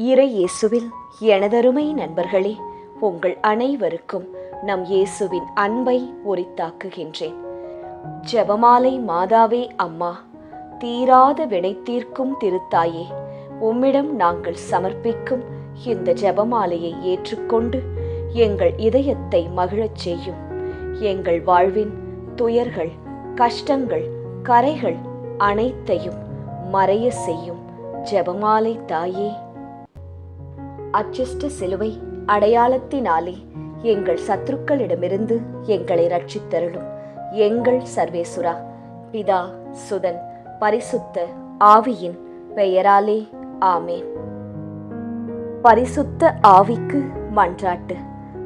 இறை இயேசுவில் எனதருமை நண்பர்களே, உங்கள் அனைவருக்கும் நம் இயேசுவின் அன்பை உரித்தாக்குகின்றேன். ஜெபமாலை மாதாவே அம்மா, தீராத வினை தீர்க்கும் திருத்தாயே, உம்மிடம் நாங்கள் சமர்ப்பிக்கும் இந்த ஜெபமாலையை ஏற்றுக்கொண்டு எங்கள் இதயத்தை மகிழச் செய்யும். எங்கள் வாழ்வின் துயர்கள், கஷ்டங்கள், கரைகள் அனைத்தையும் மறைய செய்யும் ஜெபமாலை தாயே. அச்சிஷ்ட சிலுவை அடையாளத்தினாலே எங்கள் சத்துருக்களிடமிருந்து எங்களை ரட்சித்தருளும் எங்கள் சர்வேசுரா, பிதா, சுதன், பரிசுத்த ஆவியின் பெயராலே ஆமேன். பரிசுத்த ஆவிக்கு மன்றாட்டு.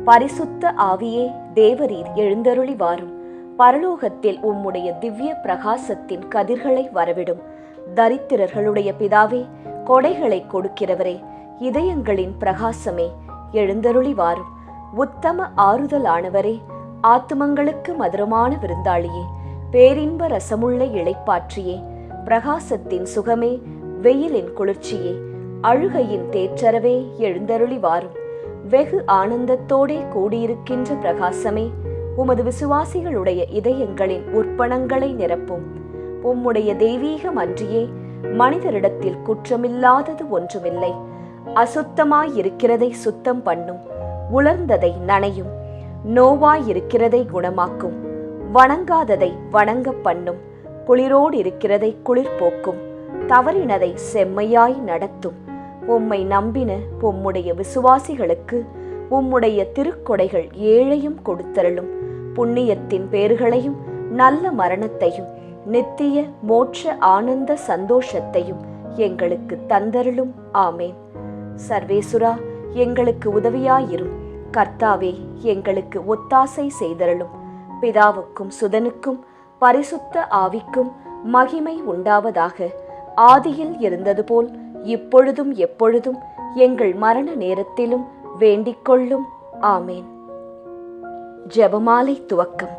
பரிசுத்த ஆவியே, தேவரீர் எழுந்தருளி வாரும். பரலோகத்தில் உம்முடைய திவ்ய பிரகாசத்தின் கதிர்களை வரவிடும். தரித்திரர்களுடைய பிதாவே, கொடைகளை கொடுக்கிறவரே, இதயங்களின் பிரகாசமே, எழுந்தருளி வாரும். உத்தம ஆறுதலானவரே, ஆத்துமங்களுக்கு மதுரமான விருந்தாளியே, பேரின்ப ரசமுள்ள இளைப்பாற்றியே, பிரகாசத்தின் சுகமே, வெயிலின் குளிர்ச்சியே, அழுகையின் தேற்றரவே, எழுந்தருளி வாரும். வெகு ஆனந்தத்தோடே கூடியிருக்கின்ற பிரகாசமே, உமது விசுவாசிகளுடைய இதயங்களின் உற்பணங்களை நிரப்பும். உம்முடைய தெய்வீகம் அன்றியே மனிதரிடத்தில் குற்றமில்லாதது ஒன்றுமில்லை. அசுத்தமாயிருக்கிறதை சுத்தம் பண்ணும், உலர்ந்ததை நனையும், நோவாயிருக்கிறதை குணமாக்கும், வணங்காததை வணங்க பண்ணும், குளிரோடு இருக்கிறதை குளிர் போக்கும், தவறினதை செம்மையாய் நடத்தும். உம்மை நம்பின உம்முடைய விசுவாசிகளுக்கு உம்முடைய திருக்கொடைகள் ஏழையும் கொடுத்தருளும். புண்ணியத்தின் பேறுகளையும் நல்ல மரணத்தையும் நித்திய மோட்ச ஆனந்த சந்தோஷத்தையும் எங்களுக்கு தந்தருளும். ஆமேன். சர்வேசுரா, எங்களுக்கு உதவியாயிரும். கர்த்தாவே, எங்களுக்கு ஒத்தாசை செய்தருளும். பிதாவுக்கும் சுதனுக்கும் பரிசுத்த ஆவிக்கும் மகிமை உண்டாவதாக. ஆதியில் இருந்தது போல் இப்பொழுதும் எப்பொழுதும் எங்கள் மரண நேரத்திலும் வேண்டிக்கொள்ளும். ஆமேன். ஜெபமாலை துவக்கம்.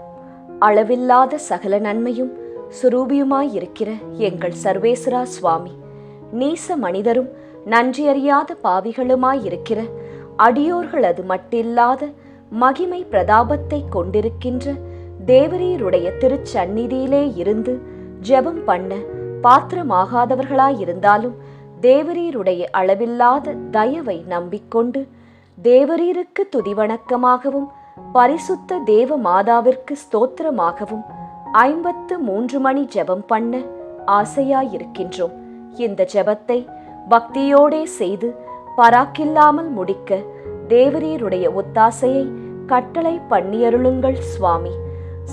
அளவில்லாத சகல நன்மையும் சுரூபியுமாயிருக்கிற எங்கள் சர்வேஸ்வரா சுவாமி, நீச மனிதரும் நன்றியறியாத பாவிகளுமாயிருக்கிற அடியோர்களது மட்டில்லாத மகிமை பிரதாபத்தை கொண்டிருக்கின்ற தேவரீருடைய திருச்சந்நிதியிலே இருந்து ஜெபம் பண்ண பாத்திரமாகாதவர்களாயிருந்தாலும் தேவரீருடைய அளவில்லாத தயவை நம்பிக்கொண்டு தேவரீருக்கு துதிவணக்கமாகவும் பரிசுத்த தேவ மாதாவிற்கு ஸ்தோத்திரமாகவும் 53 மணி ஜெபம் பண்ண ஆசையாயிருக்கின்றோம். இந்த ஜெபத்தை பக்தியோடே செய்து பராக்கில்லாமல் முடிக்க தேவரீருடைய ஒத்தாசையை கட்டளை பண்ணியருளுங்கள் சுவாமி.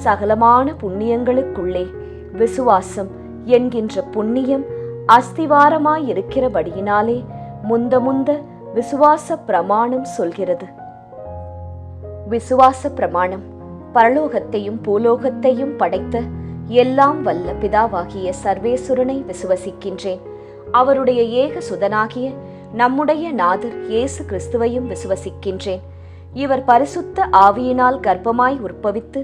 சகலமான புண்ணியங்களுக்குள்ளே விசுவாசம் என்கின்ற புண்ணியம் அஸ்திவாரமாயிருக்கிறபடியினாலே முந்த விசுவாச பிரமாணம் சொல்கிறது. விசுவாச பிரமாணம். பரலோகத்தையும் பூலோகத்தையும் படைத்த எல்லாம் வல்ல பிதாவாகிய சர்வேசுரனை விசுவசிக்கின்றேன். அவருடைய ஏக சுதனாகிய நம்முடைய நாதர் இயேசு கிறிஸ்துவையும் விசுவசிக்கின்றேன். இவர் பரிசுத்த ஆவியினால் கர்ப்பமாய் உற்பவித்து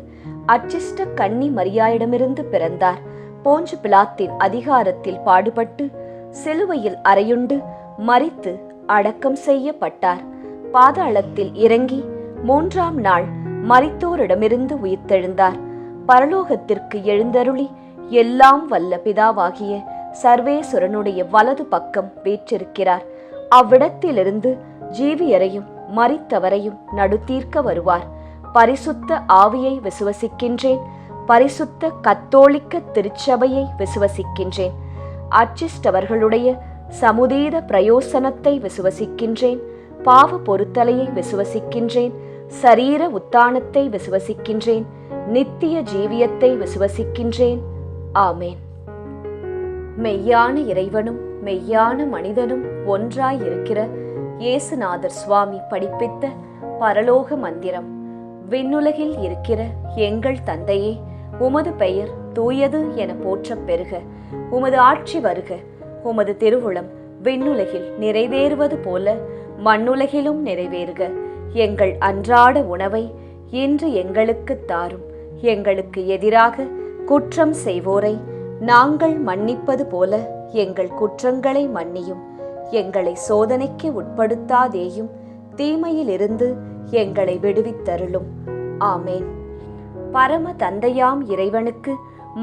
அச்சிஷ்ட கன்னி மரியாயிடமிருந்து பிறந்தார். போஞ்சு பிலாத்தின் அதிகாரத்தில் பாடுபட்டு சிலுவையில் அறையுண்டு மரித்து அடக்கம் செய்யப்பட்டார். பாதாளத்தில் இறங்கி 3ஆம் நாள் மரித்தோரிடமிருந்து உயிர்த்தெழுந்தார். பரலோகத்திற்கு எழுந்தருளி எல்லாம் வல்ல பிதாவாகிய சர்வேசுரனுடைய வலது பக்கம் வீற்றிருக்கிறார். அவ்விடத்திலிருந்து ஜீவியரையும் மரித்தவரையும் நடுத்தீர்க்க வருவார். பரிசுத்த ஆவியை விசுவசிக்கின்றேன். பரிசுத்த கத்தோலிக்க திருச்சபையை விசுவசிக்கின்றேன். அச்சிஷ்டவர்களுடைய சமுதீத பிரயோசனத்தை விசுவசிக்கின்றேன். பாவ பொருத்தலையை விசுவசிக்கின்றேன். சரீர உத்தானத்தை விசுவசிக்கின்றேன். நித்திய ஜீவியத்தை விசுவசிக்கின்றேன். ஆமேன். மெய்யான இறைவனும் மெய்யான மனிதனும் ஒன்றாயிருக்கிற இயேசுநாதர் சுவாமி படிப்பித்த பரலோக மந்திரம். விண்ணுலகில் இருக்கிற எங்கள் தந்தையே, உமது பெயர் தூயது என போற்றப் பெறுக. உமது ஆட்சி வருக. உமது திருவுளம் விண்ணுலகில் நிறைவேறுவது போல மண்ணுலகிலும் நிறைவேறுக. எங்கள் அன்றாட உணவை இன்று எங்களுக்கு தாரும். எங்களுக்கு எதிராக குற்றம் செய்வோரை நாங்கள் மன்னிப்பது போல எங்கள் குற்றங்களை மன்னியும். எங்களை சோதனைக்கு உட்படுத்தாதேயும், தீமையிலிருந்து எங்களை விடுவித்தருளும். ஆமேன். பரம தந்தையாம் இறைவனுக்கு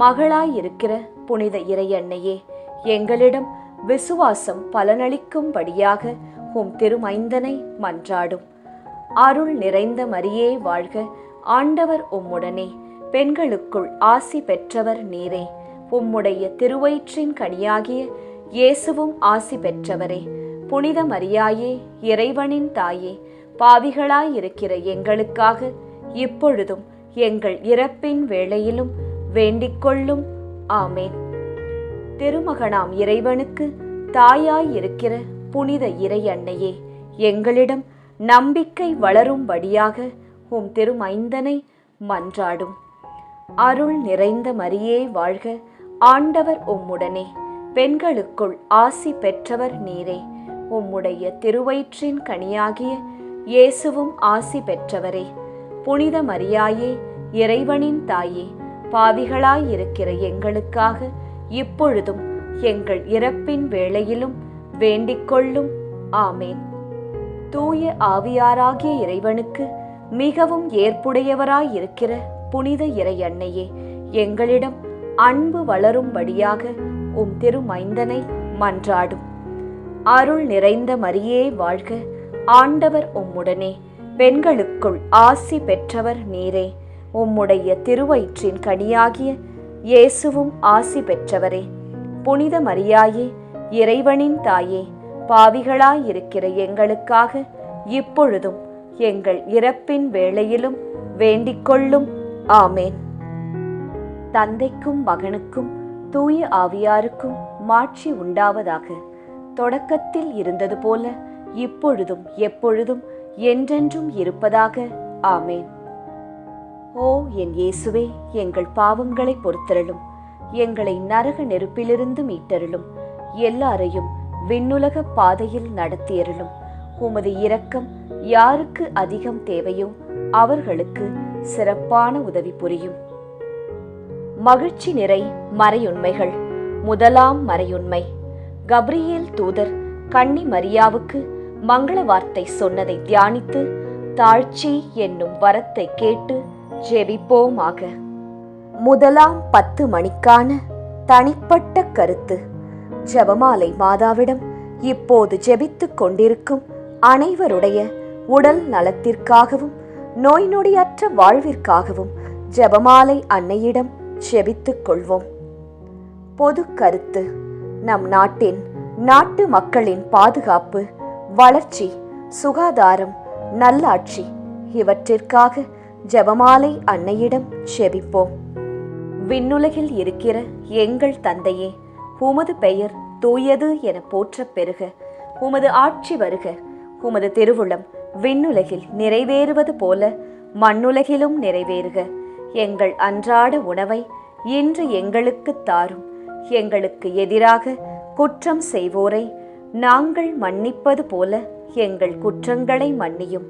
மகளாயிருக்கிற புனித இறையன்னையே, எங்களிடம் விசுவாசம் பலனளிக்கும்படியாக உம் திருமைந்தனை மன்றாடும். அருள் நிறைந்த மரியே வாழ்க, ஆண்டவர் உம்முடனே, பெண்களுக்குள் ஆசி பெற்றவர் நீரே. உம்முடைய திருவயிற்றின் கனியாகிய இயேசுவும் ஆசி பெற்றவரே. புனித மரியாயே, இறைவனின் தாயே, பாவிகளாயிருக்கிற எங்களுக்காக இப்பொழுதும் எங்கள் இறப்பின் வேளையிலும் வேண்டிக்கொள்ளும். ஆமேன். திருமகனாம் இறைவனுக்கு தாயாயிருக்கிற புனித இறை அன்னையே, எங்களிடம் நம்பிக்கை வளரும்படியாக உம் திருமைந்தனை மன்றாடும். அருள் நிறைந்த மரியே வாழ்க, ஆண்டவர் உம்முடனே, பெண்களுக்குள் ஆசி பெற்றவர் நீரே. உம்முடைய திருவயிற்றின் கனியாகிய இயேசுவும் ஆசி பெற்றவரே. புனித மரியாயே, இறைவனின் தாயே, பாவிகளாயிருக்கிற எங்களுக்காக இப்பொழுதும் எங்கள் இறப்பின் வேளையிலும் வேண்டிக்கொள்ளும். ஆமேன். தூய ஆவியாராகிய இறைவனுக்கு மிகவும் ஏற்புடையவராயிருக்கிற புனித இறை அன்னையே, எங்களிடம் அன்பு வளரும்படியாக உம் திருமைந்தனை மன்றாடும். அருள் நிறைந்த மரியே வாழ்க, ஆண்டவர் உம்முடனே, பெண்களுக்குள் ஆசி பெற்றவர் நீரே. உம்முடைய திருவயிற்றின் கனியாகிய இயேசுவும் ஆசி பெற்றவரே. புனித மரியாயே, இறைவனின் தாயே, பாவிகளாயிருக்கிற எங்களுக்காக இப்பொழுதும் எங்கள் இறப்பின் வேளையிலும் வேண்டிக்கொள்ளும். ஆமேன். தந்தைக்கும் மகனுக்கும் தூய ஆவியாருக்கும் மாட்சி உண்டாவதாக. தொடக்கத்தில் இருந்தது போல இப்பொழுதும் எப்பொழுதும் என்றென்றும் இருப்பதாக. ஆமேன். ஓ என் இயேசுவே, எங்கள் பாவங்களை பொறுத்தருளும், எங்களை நரக நெருப்பிலிருந்து மீட்டருளும், எல்லாரையும் விண்ணுலக பாதையில் நடத்தியருளும். உமது இரக்கம் யாருக்கு அதிகம் தேவையோ அவர்களுக்கு சிறப்பான உதவி புரியும். மகிழ்ச்சி நிறை மறையுண்மைகள். முதலாம் மறையுண்மை, கப்ரியேல் தூதர் கன்னி மரியாவுக்கு மங்கள வார்த்தை சொன்னதை தியானித்து தாழ்ச்சி என்னும் வரத்தை கேட்டு ஜெபிப்போமாக. முதலாம் 10 மணிக்கான தனிப்பட்ட கருத்து. ஜெபமாலை மாதாவிடம் இப்போது ஜெபித்துக் கொண்டிருக்கும் அனைவருடைய உடல் நலத்திற்காகவும் நோய் நொடியற்ற வாழ்விற்காகவும் ஜெபமாலை அன்னையிடம் ஜெபித்துக் கொள்வோம். பொது கருத்து. நம் நாட்டு மக்களின் பாதுகாப்பு, வளர்ச்சி, சுகாதாரம், நல்லாட்சி இவற்றிற்காக ஜெபமாலை அன்னையிடம் ஜெபிப்போம். விண்ணுலகில் இருக்கிற எங்கள் தந்தையே, உமது பெயர் தூயது என போற்றப் பெறுக. உமது ஆட்சி வருக. உமது திருவுளம் விண்ணுலகில் நிறைவேறுவது போல மண்ணுலகிலும் நிறைவேறுக. எங்கள் அன்றாட உணவை இன்று எங்களுக்கு தாரும். எங்களுக்கு எதிராக குற்றம் செய்வோரை நாங்கள் மன்னிப்பது போல எங்கள் குற்றங்களை மன்னியும்.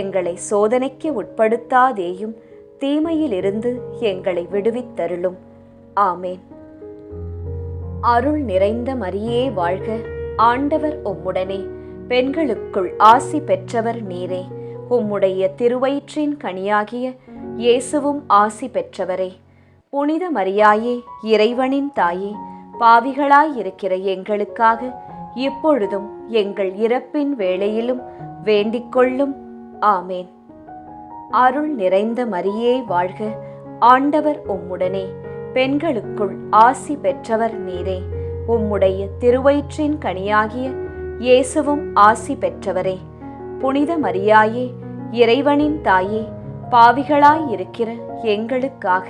எங்களை சோதனைக்கு உட்படுத்தாதேயும், தீமையிலிருந்து எங்களை விடுவித்தருளும். ஆமேன். அருள் நிறைந்த மரியே வாழ்க, ஆண்டவர் உம்முடனே, பெண்களுக்குள் ஆசி பெற்றவர் நீரே. உம்முடைய திருவயிற்றின் கனியாகிய இயேசுவும் ஆசி பெற்றவரே. புனித மரியாயே, இறைவனின் தாயே, பாவிகளாயிருக்கிற எங்களுக்காக இப்பொழுதும் எங்கள் இறப்பின் வேளையிலும் வேண்டிக்கொள்ளும். ஆமேன். அருள் நிறைந்த மரியே வாழ்க, ஆண்டவர் உம்முடனே, பெண்களுக்குள் ஆசி பெற்றவர் நீரே. உம்முடைய திருவயிற்றின் கனியாகிய இயேசுவும் ஆசி பெற்றவரே. புனித மரியாயே, இறைவனின் தாயே, பாவிகளாயிருக்கிற எங்களுக்காக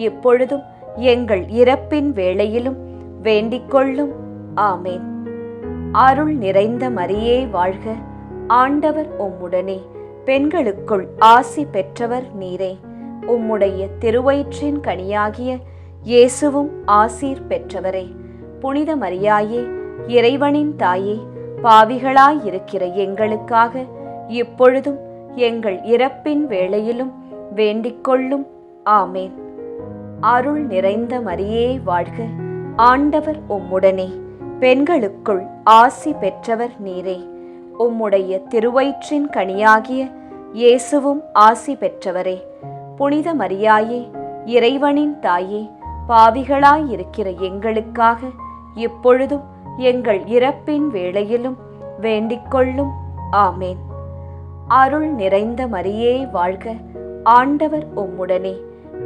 இப்பொழுதும் எங்கள் இறப்பின் வேளையிலும் வேண்டிக்கொள்ளும். ஆமேன். அருள் நிறைந்த மரியே வாழ்க, ஆண்டவர் உம்முடனே, பெண்களுக்குள் ஆசி பெற்றவர் நீரே. உம்முடைய திருவயிற்றின் கனியாகிய இயேசுவும் ஆசீர் பெற்றவரே. புனித மரியாயே, இறைவனின் தாயே, பாவிகளாயிருக்கிற எங்களுக்காக இப்பொழுதும் எங்கள் இறப்பின் வேளையிலும் வேண்டிக்கொள்ளும். ஆமேன். அருள் நிறைந்த மரியே வாழ்க, ஆண்டவர் உம்முடனே, பெண்களுக்குள் ஆசி பெற்றவர் நீரே. உம்முடைய திருவயிற்றின் கனியாகிய இயேசுவும் ஆசி பெற்றவரே. புனித மரியாயே, இறைவனின் தாயே, பாவிகளாயிருக்கிற எங்களுக்காக இப்பொழுதும் எங்கள் இறப்பின் வேளையிலும் வேண்டிக்கொள்ளும். ஆமேன். அருள் நிறைந்த மரியே வாழ்க, ஆண்டவர் உம்முடனே.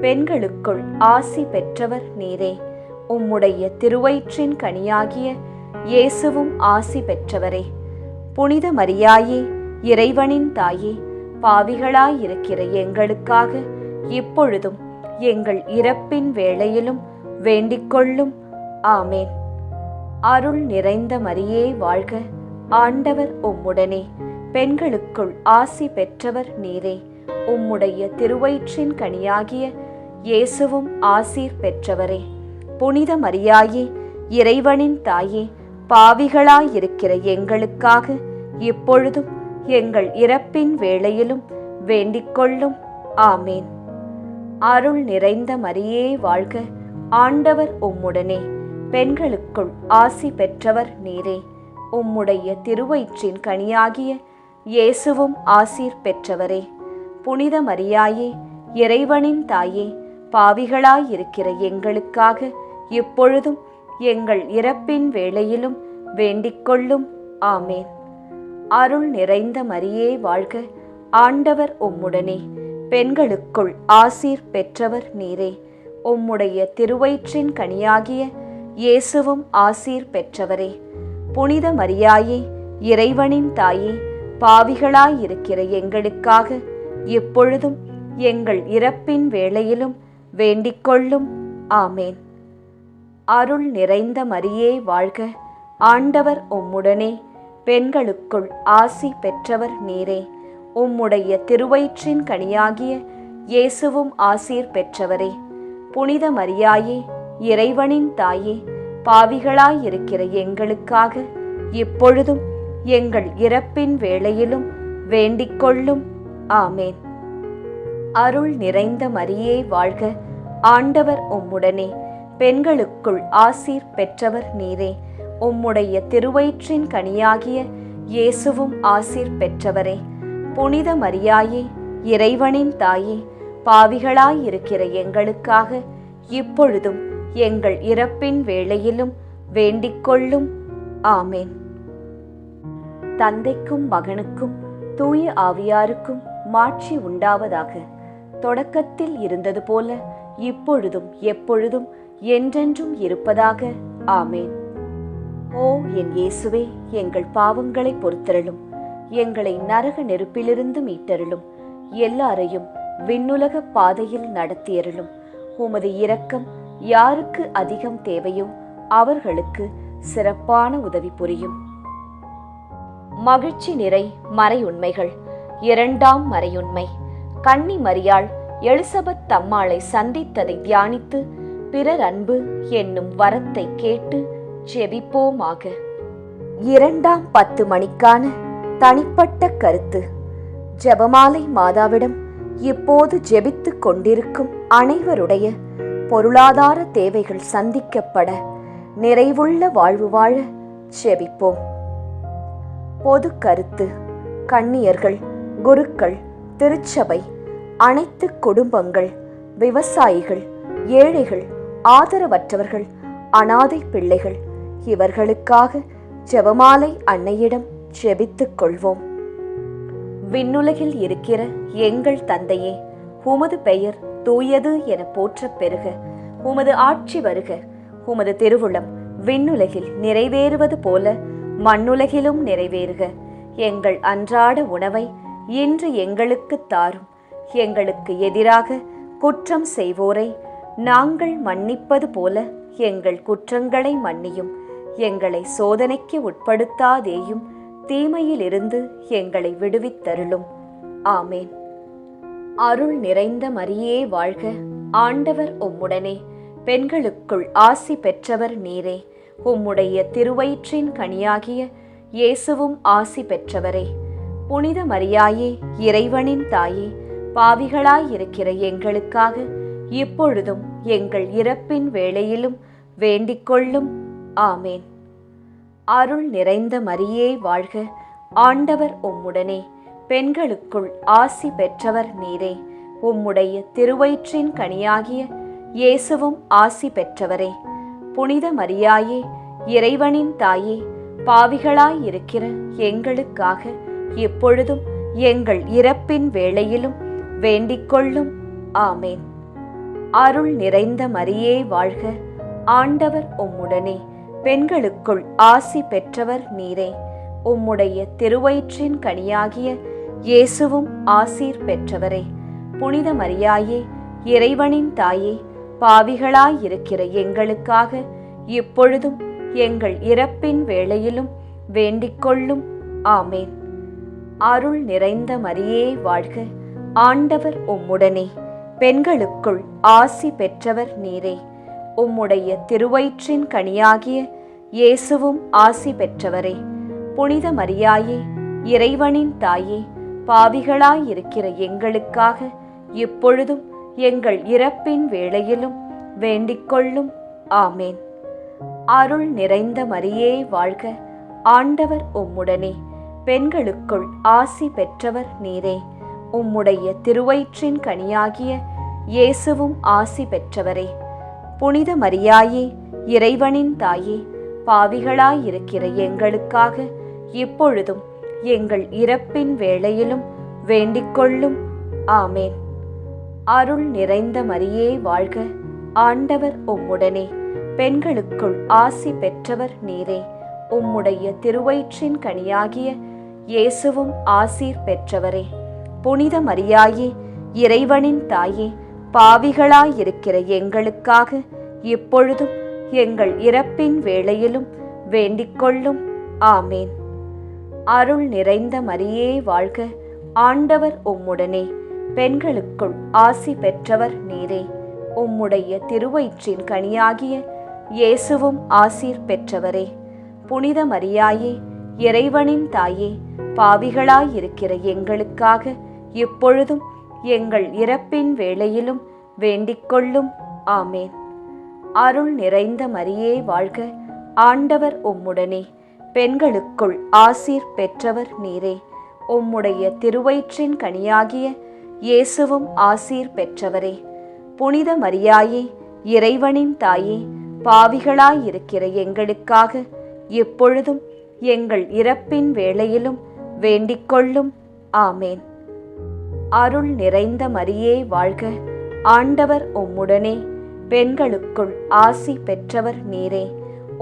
பெண்களுக்குள் ஆசி பெற்றவர் நீரே. உம்முடைய திருவயிற்றின் கனியாகிய இயேசுவும் ஆசி பெற்றவரே. புனித மரியாயே, இறைவனின் தாயே, பாவிகளாயிருக்கிற எங்களுக்காக இப்பொழுதும் எங்கள் இறப்பின் வேளையிலும் வேண்டிக்கொள்ளும். ஆமேன். அருள் நிறைந்த மரியே வாழ்க, ஆண்டவர் உம்முடனே. பெண்களுக்குள் ஆசி பெற்றவர் நீரே. உம்முடைய திருவயிற்றின் கனியாகிய இயேசுவும் ஆசீர் பெற்றவரே. புனித மரியாயே, இறைவனின் தாயே, பாவிகளாயிருக்கிற எங்களுக்காக இப்பொழுதும் எங்கள் இறப்பின் வேளையிலும் வேண்டிக்கொள்ளும். ஆமேன். அருள் நிறைந்த மரியே வாழ்க, ஆண்டவர் உம்முடனே. பெண்களுக்குள் ஆசி பெற்றவர் நீரே. உம்முடைய திருவயிற்றின் கனியாகிய இயேசுவும் ஆசீர் பெற்றவரே. புனித மரியாயே, இறைவனின் தாயே, பாவிகளாயிருக்கிற எங்களுக்காக இப்பொழுதும் எங்கள் இறப்பின் வேளையிலும் வேண்டிக்கொள்ளும். ஆமேன். அருள் நிறைந்த மரியே வாழ்க, ஆண்டவர் உம்முடனே. பெண்களுக்குள் ஆசீர் பெற்றவர் நீரே. உம்முடைய திருவயிற்றின் கனியாகிய இயேசுவும் ஆசீர் பெற்றவரே. புனித மரியாயே, இறைவனின் தாயே, பாவிகளாயிருக்கிற எங்களுக்காக இப்பொழுதும் எங்கள் இறப்பின் வேளையிலும் வேண்டிக்கொள்ளும். ஆமேன். அருள் நிறைந்த மரியே வாழ்க, ஆண்டவர் உம்முடனே. பெண்களுக்குள் ஆசி பெற்றவர் நீரே. உம்முடைய திருவயிற்றின் கனியாகிய இயேசுவும் ஆசீர் பெற்றவரே. புனித மரியாயே, இறைவனின் தாயே, பாவிகளாயிருக்கிற எங்களுக்காக இப்பொழுதும் எங்கள் இறப்பின் வேளையிலும் வேண்டிக்கொள்ளும். ஆமேன். அருள் நிறைந்த மரியே வாழ்க, ஆண்டவர் உம்முடனே. பெண்களுக்குள் ஆசீர் பெற்றவர் நீரே. உம்முடைய திருவயிற்றின் கனியாகிய இயேசுவும் ஆசீர் பெற்றவரே. புனித மரியாயே, இறைவனின் தாயே, பாவிகளாயிருக்கிற எங்களுக்காக இப்பொழுதும் எங்கள் இறப்பின் வேளையிலும் வேண்டிக்கொள்ளும். ஆமேன். தந்தைக்கும் மகனுக்கும் தூய ஆவியாருக்கும் மாட்சி உண்டாவதாக. தொடக்கத்தில் இருந்தது போல இப்பொழுதும் எப்பொழுதும் என்றென்றும் இருப்பதாக. ஆமேன். ஓ என் இயேசுவே, எங்கள் பாவங்களை பொறுத்தருளும். எங்களை நரக நெருப்பிலிருந்து மீட்டருளும். எல்லாரையும் விண்ணுலக பாதையில் நடத்தியருளும். உமது இரக்கம் யாருக்கு அதிகம் தேவையோ அவர்களுக்கு சிறப்பான உதவி புரியும். மகிழ்ச்சி நிறை மறையுண்மைகள். இரண்டாம் மறையுண்மை. கன்னி மரியாள் எலிசபெத் அம்மாளை சந்தித்ததை தியானித்து பிறர் அன்பு என்னும் வரத்தை கேட்டு ஜெபிப்போமாக. இரண்டாம் 10 மணிக்கான தனிப்பட்ட கருத்து. ஜெபமாலை மாதாவிடம் இப்போது ஜெபித்துக் கொண்டிருக்கும் அனைவருடைய பொருளாதார தேவைகள் சந்திக்கப்பட நிறைவுள்ள வாழ்வு வாழ ஜெபிப்போம். பொது கருத்து. கன்னியர்கள், குருக்கள், திருச்சபை, அனைத்து குடும்பங்கள், விவசாயிகள், ஏழைகள், ஆதரவற்றவர்கள், அனாதை பிள்ளைகள் இவர்களுக்காக ஜெபமாலை அன்னையிடம் ஜெபித்துக் கொள்வோம். விண்ணுலகில் இருக்கிற எங்கள் தந்தையே, உமது பெயர் தூயது என போற்றப் பெறுக. உமது ஆட்சி வருக. உமது திருவுளம் விண்ணுலகில் நிறைவேறுவது போல மண்ணுலகிலும் நிறைவேறுக. எங்கள் அன்றாட உணவை இன்று எங்களுக்கு தாரும். எங்களுக்கு எதிராக குற்றம் செய்வோரை நாங்கள் மன்னிப்பது போல எங்கள் குற்றங்களை மன்னியும். எங்களை சோதனைக்கு உட்படுத்தாதேயும், தீமையிலிருந்து எங்களை விடுவித்தருளும். ஆமேன். அருள் நிறைந்த மரியே வாழ்க, ஆண்டவர் உம்முடனே. பெண்களுக்குள் ஆசி பெற்றவர் நீரே. உம்முடைய திருவயிற்றின் கனியாகிய இயேசுவும் ஆசி பெற்றவரே. புனித மரியாயே, இறைவனின் தாயே, பாவிகளாயிருக்கிற எங்களுக்காக இப்பொழுதும் எங்கள் இறப்பின் வேளையிலும் வேண்டிக்கொள்ளும். ஆமேன். அருள் நிறைந்த மரியே வாழ்க, ஆண்டவர் உம்முடனே, பெண்களுக்குள் ஆசி பெற்றவர் நீரே. உம்முடைய திருவயிற்றின் கனியாகிய இயேசுவும் ஆசி பெற்றவரே. புனித மரியாயே, இறைவனின் தாயே, பாவிகளாயிருக்கிற எங்களுக்காக இப்பொழுதும் எங்கள் இறப்பின் வேளையிலும் வேண்டிக்கொள்ளும். ஆமேன். அருள் நிறைந்த மரியே வாழ்க, ஆண்டவர் உம்முடனே, பெண்களுக்குள் ஆசி பெற்றவர் நீரே. உம்முடைய திருவயிற்றின் கனியாகிய இயேசுவும் ஆசீர் பெற்றவரே. புனித மரியாயே, இறைவனின் தாயே, பாவிகளாயிருக்கிற எங்களுக்காக இப்பொழுதும் எங்கள் இறப்பின் வேளையிலும் வேண்டிக்கொள்ளும். ஆமேன். அருள் நிறைந்த மரியே வாழ்க, ஆண்டவர் உம்முடனே, பெண்களுக்குள் ஆசி பெற்றவர் நீரே. உம்முடைய திருவயிற்றின் கனியாகிய இயேசுவும் ஆசி பெற்றவரே. புனித மரியாயே, இறைவனின் தாயே, பாவிகளாயிருக்கிற எங்களுக்காக இப்பொழுதும் எங்கள் இறப்பின் வேளையிலும் வேண்டிக்கொள்ளும். ஆமேன். அருள் நிறைந்த மரியே வாழ்க, ஆண்டவர் உம்முடனே, பெண்களுக்குள் ஆசி பெற்றவர் நீரே. உம்முடைய திருவயிற்றின் கனியாகிய இயேசுவும் ஆசி பெற்றவரே. புனித மரியாயே, இறைவனின் தாயே, பாவிகளாயிருக்கிற எங்களுக்காக இப்பொழுதும் எங்கள் இறப்பின் வேளையிலும் வேண்டிக்கொள்ளும். ஆமேன். அருள் நிறைந்த மரியே வாழ்க, ஆண்டவர் உம்முடனே, பெண்களுக்குள் ஆசி பெற்றவர் நீரே. உம்முடைய திருவயிற்றின் கனியாகிய இயேசுவும் ஆசீர் பெற்றவரே. புனித மரியாயே, இறைவனின் தாயே, பாவிகளாயிருக்கிற எங்களுக்காக இப்பொழுதும் எங்கள் இறப்பின் வேளையிலும் வேண்டிக்கொள்ளும். ஆமேன். அருள் நிறைந்த மரியே வாழ்க, ஆண்டவர் உம்முடனே, பெண்களுக்குள் ஆசி பெற்றவர் நீரே. உம்முடைய திருவயிற்றின் கனியாகிய இயேசுவும் ஆசீர் பெற்றவரே. புனித மரியாயே, இறைவனின் தாயே, பாவிகளாயிருக்கிற எங்களுக்காக இப்பொழுதும் எங்கள் இறப்பின் வேளையிலும் வேண்டிக்கொள்ளும். ஆமேன். அருள் நிறைந்த மரியே வாழ்க, ஆண்டவர் உம்முடனே, பெண்களுக்குள் ஆசீர் பெற்றவர் நீரே. உம்முடைய திருவயிற்றின் கனியாகிய இயேசுவும் ஆசீர் பெற்றவரே. புனித மரியாயே, இறைவனின் தாயே, பாவிகளாயிருக்கிற எங்களுக்காக இப்பொழுதும் எங்கள் இறப்பின் வேளையிலும் வேண்டிக்கொள்ளும். ஆமேன். அருள் நிறைந்த மரியே வாழ்க, ஆண்டவர் உம்முடனே, பெண்களுக்குள் ஆசி பெற்றவர் நீரே.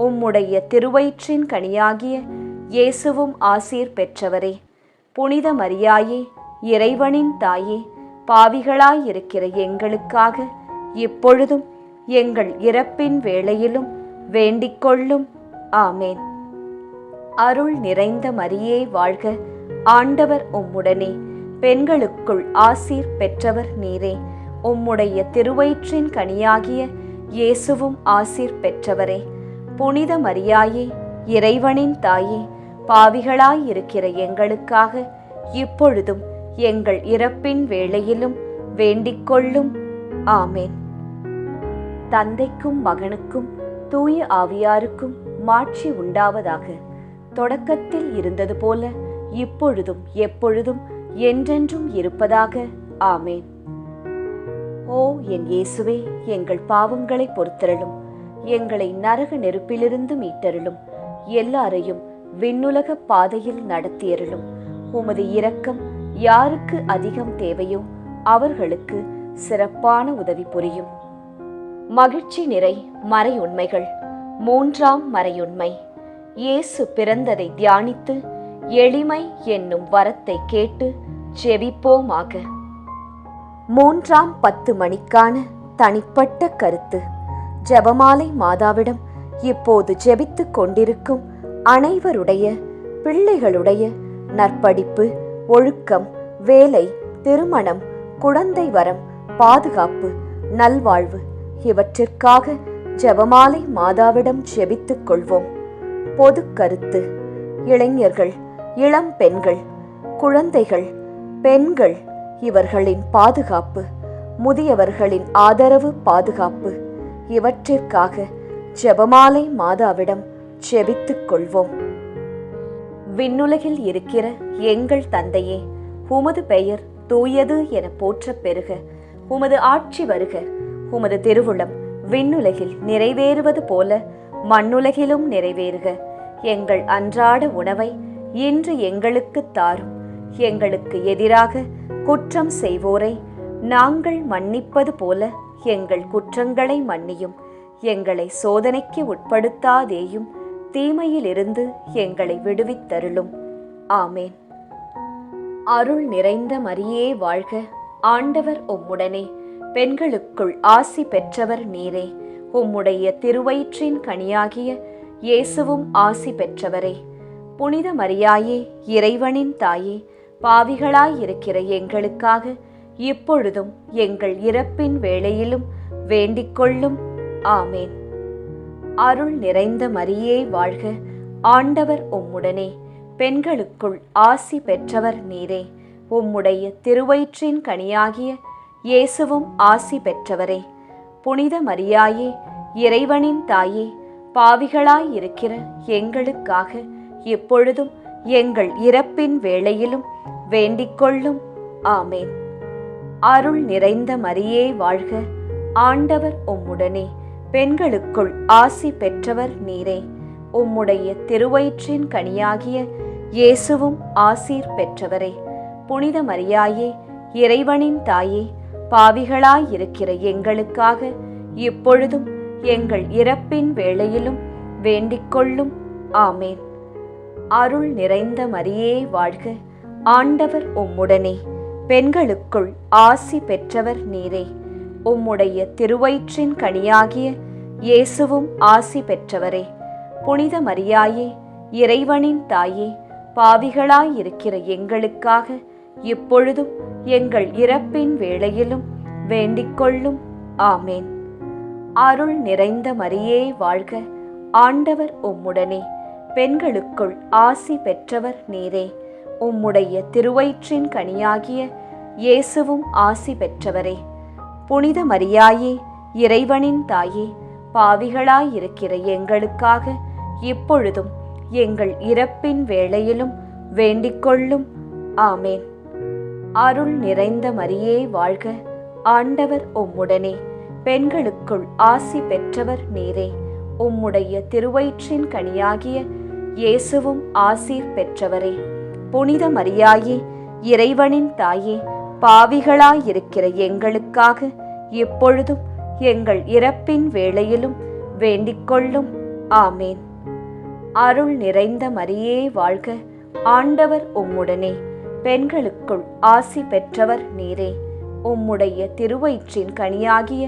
உம்முடைய திருவயிற்றின் கனியாகிய இயேசுவும் ஆசீர் பெற்றவரே. புனித மரியாயே, இறைவனின் தாயே, பாவிகளாயிருக்கிற எங்களுக்காக இப்பொழுதும் எங்கள் இறப்பின் வேளையிலும் வேண்டிக்கொள்ளும். ஆமேன். அருள் நிறைந்த மரியே வாழ்க, ஆண்டவர் உம்முடனே, பெண்களுக்குள் ஆசீர் பெற்றவர் நீரே. உம்முடைய திருவயிற்றின் கனியாகிய இயேசுவும் ஆசீர் பெற்றவரே. புனித மரியாயே, இறைவனின் தாயே, பாவிகளாயிருக்கிற எங்களுக்காக இப்பொழுதும் எங்கள் இறப்பின் வேளையிலும் வேண்டிக்கொள்ளும். ஆமேன். தந்தைக்கும் மகனுக்கும் தூய ஆவியாருக்கும் மாட்சி உண்டாவதாக. தொடக்கத்தில் இருந்தது போல இப்பொழுதும் எப்பொழுதும் என்றென்றும் இருப்பதாக. ஆமேன். ஓ என் இயேசுவே, எங்கள் பாவங்களை பொறுத்தருளும், எங்களை நரக நெருப்பிலிருந்து மீட்டருளும், எல்லாரையும் விண்ணுலக பாதையில் நடத்தியருளும். உமது இரக்கம் யாருக்கு அதிகம் தேவையோ அவர்களுக்கு சிறப்பான உதவி புரியும். மகிழ்ச்சி நிறை மறையுண்மைகள். மூன்றாம் மறையுண்மை, இயேசு பிறந்ததை தியானித்து எளிமை என்னும் வரத்தை கேட்டு ஜெபிப்போமாக. 3ஆம் 10 மணிக்கான தனிப்பட்ட கருத்து. ஜெபமாலை மாதாவிடம் இப்போது ஜெபித்துக் கொண்டிருக்கும் அனைவருடைய பிள்ளைகளுடைய நற்படிப்பு, ஒழுக்கம், வேலை, திருமணம், குழந்தை வரம், பாதுகாப்பு, நல்வாழ்வு இவற்றிற்காக ஜெபமாலை மாதாவிடம் ஜெபித்துக் கொள்வோம். பொது கருத்து. இளைஞர்கள், இளம் பெண்கள், குழந்தைகள், பெண்கள் இவர்களின் பாதுகாப்பு, முதியவர்களின் ஆதரவு, பாதுகாப்பு இவற்றிற்காக ஜெபமாலை மாதாவிடம் ஜெபித்துக் கொள்வோம். விண்ணுலகில் இருக்கிற எங்கள் தந்தையே, உமது பெயர் தூயது என போற்றப் பெறுக. உமது ஆட்சி வருக. உமது திருவுளம் விண்ணுலகில் நிறைவேறுவது போல மண்ணுலகிலும் நிறைவேறுக. எங்கள் அன்றாட உணவை இன்று எங்களுக்கு தாரும். எங்களுக்கு எதிராக குற்றம் செய்வோரை நாங்கள் மன்னிப்பது போல எங்கள் குற்றங்களை மன்னியும். எங்களை சோதனைக்கு உட்படுத்தாதேயும், தீமையிலிருந்து எங்களை விடுவித்தருளும். ஆமேன். அருள் நிறைந்த மரியே வாழ்க. ஆண்டவர் உம்முடனே, பெண்களுக்குள் ஆசி பெற்றவர் நீரே. உம்முடைய திருவயிற்றின் கனியாகிய இயேசுவும் ஆசி பெற்றவரே. புனித மரியாயே, இறைவனின் தாயே, பாவிகளாயிருக்கிற எங்களுக்காக இப்பொழுதும் எங்கள் இறப்பின் வேளையிலும் வேண்டிக்கொள்ளும். ஆமேன். அருள் நிறைந்த மரியே வாழ்க. ஆண்டவர் உம்முடனே, பெண்களுக்குள் ஆசி பெற்றவர் நீரே. உம்முடைய திருவயிற்றின் கனியாகிய இயேசுவும் ஆசி பெற்றவரே. புனித மரியாயே, இறைவனின் தாயே, பாவிகளாயிருக்கிற எங்களுக்காக இப்பொழுதும் எங்கள் இறப்பின் வேளையிலும் வேண்டிக்கொள்ளும். ஆமேன். அருள் நிறைந்த மரியே வாழ்க. ஆண்டவர் உம்முடனே, பெண்களுக்குள் ஆசி பெற்றவர் நீரே. உம்முடைய திருவயிற்றின் கனியாகிய இயேசுவும் ஆசீர் பெற்றவரே. புனித மரியாயே, இறைவனின் தாயே, பாவிகளாயிருக்கிற எங்களுக்காக இப்பொழுதும் எங்கள் இறப்பின் வேளையிலும் வேண்டிக்கொள்ளும். ஆமேன். அருள் நிறைந்த மரியே வாழ்க. ஆண்டவர் உம்முடனே, பெண்களுக்குள் ஆசி பெற்றவர் நீரே. உம்முடைய திருவயிற்றின் கனியாகிய இயேசுவும் ஆசி பெற்றவரே. புனித மரியாயே, இறைவனின் தாயே, பாவிகளாயிருக்கிற எங்களுக்காக இப்பொழுதும் எங்கள் இறப்பின் வேளையிலும் வேண்டிக்கொள்ளும். ஆமேன். அருள் நிறைந்த மரியே வாழ்க. ஆண்டவர் உம்முடனே, பெண்களுக்குள் ஆசி பெற்றவர் நீரே. உம்முடைய திருவயிற்றின் கனியாகிய இயேசுவும் ஆசி பெற்றவரே. புனித மரியாயே, இறைவனின் தாயே, பாவிகளாயிருக்கிற எங்களுக்காக இப்பொழுதும் எங்கள் இறப்பின் வேளையிலும் வேண்டிக்கொள்ளும். ஆமேன். அருள் நிறைந்த மரியே வாழ்க. ஆண்டவர் உம்முடனே, பெண்களுக்குள் ஆசி பெற்றவர் நீரே. உம்முடைய திருவயிற்றின் கனியாகிய இயேசுவும் ஆசீர் பெற்றவரே. புனித மரியாயே, இறைவனின் தாயே, பாவிகளாயிருக்கிற எங்களுக்காக இப்பொழுதும் எங்கள் இறப்பின் வேளையிலும் வேண்டிக்கொள்ளும். ஆமேன். அருள் நிறைந்த மரியே வாழ்க. ஆண்டவர் உம்முடனே, பெண்களுக்குள் ஆசி பெற்றவர் நீரே. உம்முடைய திருவயிற்றின் கனியாகிய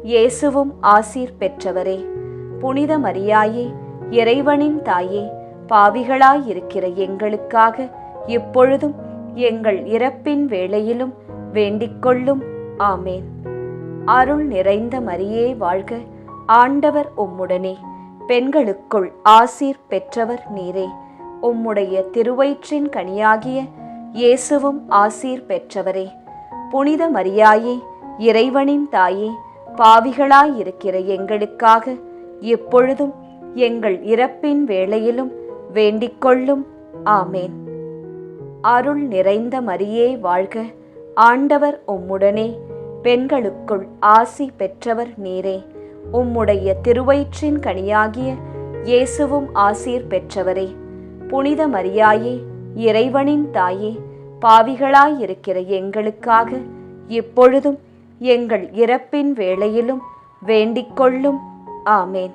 இயேசுவும் ஆசீர் பெற்றவரே. புனித மரியாயே, இறைவனின் தாயே, பாவிகளாயிருக்கிற எங்களுக்காக இப்பொழுதும் எங்கள் இறப்பின் வேளையிலும் வேண்டிக்கொள்ளும். ஆமேன். அருள் நிறைந்த மரியே வாழ்க. ஆண்டவர் உம்முடனே, பெண்களுக்குள் ஆசீர் பெற்றவர் நீரே. உம்முடைய திருவயிற்றின் கனியாகிய இயேசுவும் ஆசீர் பெற்றவரே. புனித மரியாயே, இறைவனின் தாயே, பாவிகளாயிருக்கிற எங்களுக்காக இப்பொழுதும் எங்கள் இறப்பின் வேளையிலும் வேண்டிக்கொள்ளும். ஆமேன். அருள் நிறைந்த மரியே வாழ்க. ஆண்டவர் உம்முடனே, பெண்களுக்குள் ஆசி பெற்றவர் நீரே. உம்முடைய திருவயிற்றின் கனியாகிய இயேசுவும் ஆசீர் பெற்றவரே. புனித மரியாயே, இறைவனின் தாயே, பாவிகளாயிருக்கிற எங்களுக்காக இப்பொழுதும் எங்கள் இறப்பின் வேளையிலும் வேண்டிக்கொள்ளும். ஆமேன்.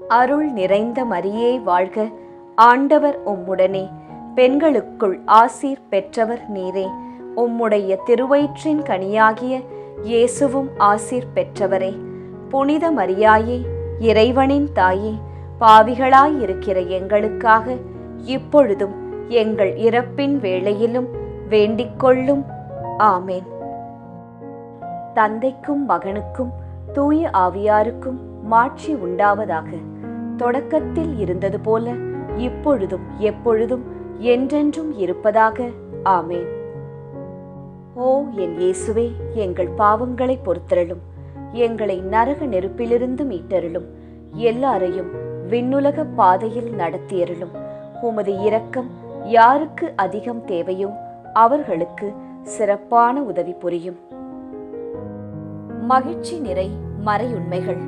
அருள் நிறைந்த மரியே வாழ்க. ஆண்டவர் உம்முடனே, பெண்களுக்குள் ஆசீர் பெற்றவர் நீரே. உம்முடைய திருவயிற்றின் கனியாகிய இயேசுவும் ஆசீர் பெற்றவரே. புனித மரியாயே, இறைவனின் தாயே, பாவிகளாயிருக்கிற எங்களுக்காக இப்பொழுதும் எங்கள் இறப்பின் வேளையிலும் வேண்டிக்கொள்ளும். ஆமேன். தந்தைக்கும் மகனுக்கும் தூய ஆவியாருக்கும் மாட்சி உண்டாவதாக. தொடக்கத்தில் இருந்தது போல இப்பொழுதும் எப்பொழுதும் என்றென்றும் இருப்பதாக. ஆமேன். ஓ என் இயேசுவே, எங்கள் பாவங்களை பொறுத்தருளும். எங்களை நரக நெருப்பிலிருந்து மீட்டருளும். எல்லாரையும் விண்ணுலக பாதையில் நடத்தியருளும். உமது இரக்கம் யாருக்கு அதிகம் தேவையோ அவர்களுக்கு சிறப்பான உதவி புரியும். மகிழ்ச்சி நிறை மறையுண்மைகள்.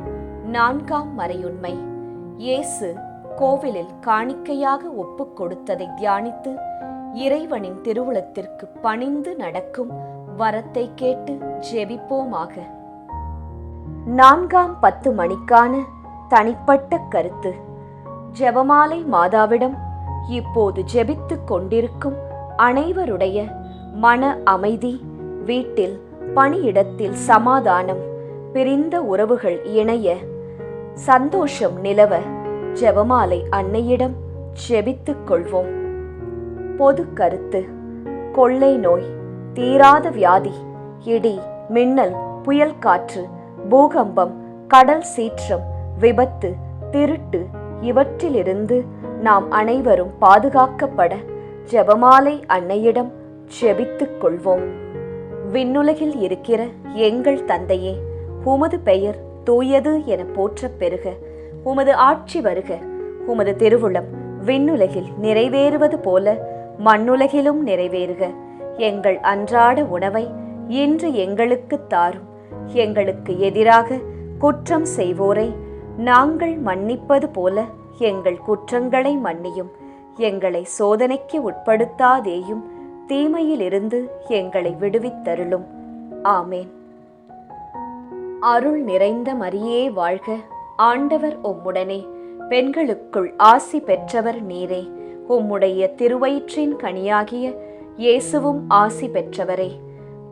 4ஆம் மறையுண்மை. இயேசு கோவிலில் காணிக்கையாக ஒப்புக் கொடுத்ததை தியானித்து இறைவனின் திருவுளத்திற்கு பணிந்து நடக்கும் வரத்தை கேட்டு ஜெபிப்போமாக. 4ஆம் 10 மணிக்கான தனிப்பட்ட கருத்து. ஜெபமாலை மாதாவிடம் இப்போது ஜெபித்துக் கொண்டிருக்கும் அனைவருடைய மன அமைதி, வீட்டில் பணியிடத்தில் சமாதானம், பிரிந்த உறவுகள் இணைய சந்தோஷம் நிலவ ஜெபமாலை அன்னையிடம் ஜெபித்துக் கொள்வோம். பொது கருத்து. கொள்ளை நோய், தீராத வியாதி, இடி மின்னல், புயல் காற்று, பூகம்பம், கடல் சீற்றம், விபத்து, திருட்டு இவற்றிலிருந்து நாம் அனைவரும் பாதுகாக்கப்பட ஜெபமாலை அன்னையிடம் ஜெபித்துக் கொள்வோம். விண்ணுலகில் இருக்கிற எங்கள் தந்தையே, உமது பெயர் தூயது என போற்றப் பெறுக. உமது ஆட்சி வருக. உமது திருவுளம் விண்ணுலகில் நிறைவேறுவது போல மண்ணுலகிலும் நிறைவேறுக. எங்கள் அன்றாட உணவை இன்று எங்களுக்கு தாரும். எங்களுக்கு எதிராக குற்றம் செய்வோரை நாங்கள் மன்னிப்பது போல எங்கள் குற்றங்களை மன்னியும். எங்களை சோதனைக்கு உட்படுத்தாதேயும், தீமையிலிருந்து எங்களை விடுவித்தருளும். ஆமேன். அருள் நிறைந்த மரியே வாழ்க. ஆண்டவர் உம்முடனே. பெண்களுக்குள் ஆசி பெற்றவர் நீரே. உம்முடைய திருவயிற்றின் கனியாகிய இயேசுவும் ஆசி பெற்றவரே.